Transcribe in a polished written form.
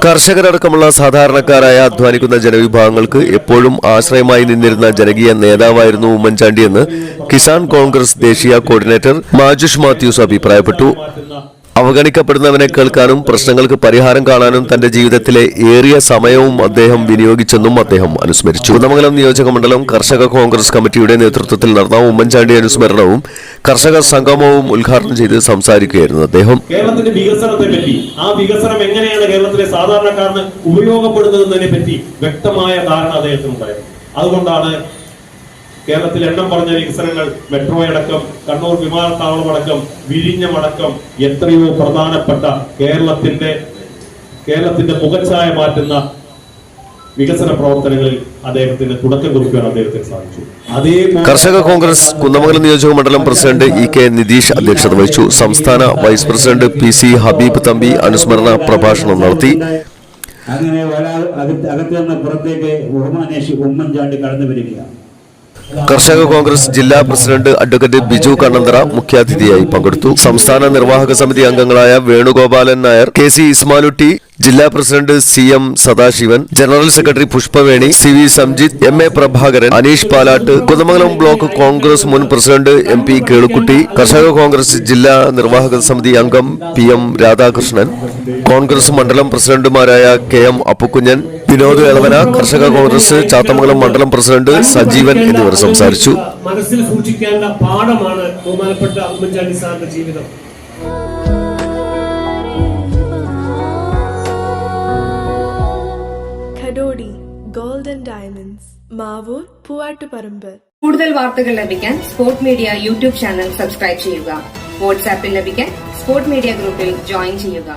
കർഷകരടക്കമുള്ള സാധാരണക്കാരായ അധ്വാനിക്കുന്ന ജനവിഭാഗങ്ങൾക്ക് എപ്പോഴും ആശ്രയമായി നിന്നിരുന്ന ജനകീയ നേതാവായിരുന്നു ഉമ്മൻചാണ്ടിയെന്ന് കിസാൻ കോൺഗ്രസ് ദേശീയ കോർഡിനേറ്റർ മാജുഷ് മാത്യൂസ് അഭിപ്രായപ്പെട്ടു. അവഗണിക്കപ്പെടുന്നവനെ കേൾക്കാനും പ്രശ്നങ്ങൾക്ക് പരിഹാരം കാണാനും തന്റെ ജീവിതത്തിലെ ഏറിയ സമയവും അദ്ദേഹം വിനിയോഗിച്ചെന്നും അദ്ദേഹം അനുസ്മരിച്ചു. കുന്നമംഗലം നിയോജകമണ്ഡലം കർഷക കോൺഗ്രസ് കമ്മിറ്റിയുടെ നേതൃത്വത്തിൽ നടന്ന ഉമ്മൻചാണ്ടി അനുസ്മരണവും കർഷക സംഗമവും ഉദ്ഘാടനം ചെയ്ത് സംസാരിക്കുകയായിരുന്നു അദ്ദേഹം. കേരളത്തിന്റെ വികസനത്തെ പറ്റി, ആ വികസനം എങ്ങനെയാണ് കേരളത്തിലെ സാധാരണക്കാരന് ഉപയോഗപ്പെടുന്നതിനെ പറ്റി വ്യക്തമായ ധാരണ അദ്ദേഹത്തിനുണ്ടായിരുന്നു. അതുകൊണ്ടാണ് കേരളത്തിൽ എണ്ണം പറഞ്ഞ വികസനങ്ങൾ, മെട്രോയടക്കം, കണ്ണൂർ വിമാനത്താവളമടക്കം, വിഴിഞ്ഞമടക്കം എത്രയോ പ്രധാനപ്പെട്ട കേരളത്തിന്റെ മുഖച്ഛായ മാറ്റുന്ന വികസന പ്രവർത്തനങ്ങളിൽ അദ്ദേഹത്തിന് തുടക്കം കുറിക്കാൻ അദ്ദേഹത്തിന് സാധിച്ചു. കർഷക കോൺഗ്രസ് കുന്നമംഗലം നിയോജക മണ്ഡലം പ്രസിഡന്റ് ഇ കെ നിതീഷ് അധ്യക്ഷത വഹിച്ചു. സംസ്ഥാന vice president P C Habeeb Thampi അനുസ്മരണ പ്രഭാഷണം നടത്തി. അങ്ങനെ അകത്ത് നിന്ന് പുറത്തേക്ക് ബഹുമാനേഷി ഉമ്മൻചാണ്ടി കടന്നു വരികയാണ്. കർഷക കോൺഗ്രസ് ജില്ലാ പ്രസിഡന്റ് അഡ്വക്കേറ്റ് ബിജു കണ്ണന്തറ മുഖ്യാതിഥിയായി പങ്കെടുത്തു. സംസ്ഥാന നിർവാഹക സമിതി അംഗങ്ങളായ വേണുഗോപാലൻ നായർ, കെ സി ഇസ്മാലുട്ടി, ജില്ലാ president C M Sadasivan, general secretary Pushpaveni, C V Samjith, M A Prabhakaran, Aneesh Palatt, Kunnamangalam block Congress മുൻ പ്രസിഡന്റ് എം പി കേളുക്കുട്ടി, കർഷക കോൺഗ്രസ് ജില്ലാ നിർവാഹക സമിതി അംഗം പി എം രാധാകൃഷ്ണൻ, കോൺഗ്രസ് മണ്ഡലം പ്രസിഡന്റുമാരായ കെ എം അപ്പുക്കുഞ്ഞൻ, വിനോദ് എളവന, കർഷക കോൺഗ്രസ് ചാത്തമംഗലം മണ്ഡലം പ്രസിഡന്റ് സജീവൻ എന്നിവർ സംസാരിച്ചു. മനസ്സിൽ സൂക്ഷിക്കേണ്ട പാഠമാണ് ബഹുമാനപ്പെട്ട ഉമ്മൻചാണ്ടി സാറിന്റെ ജീവിതം. Golden diamonds, Mavoor, Poovattuparamba. കൂടുതൽ വാർത്തകൾ ലഭിക്കാൻ sport media YouTube channel subscribe ചെയ്യുക. വാട്സാപ്പിൽ ലഭിക്കാൻ സ്പോർട് മീഡിയ ഗ്രൂപ്പിൽ ജോയിൻ ചെയ്യുക.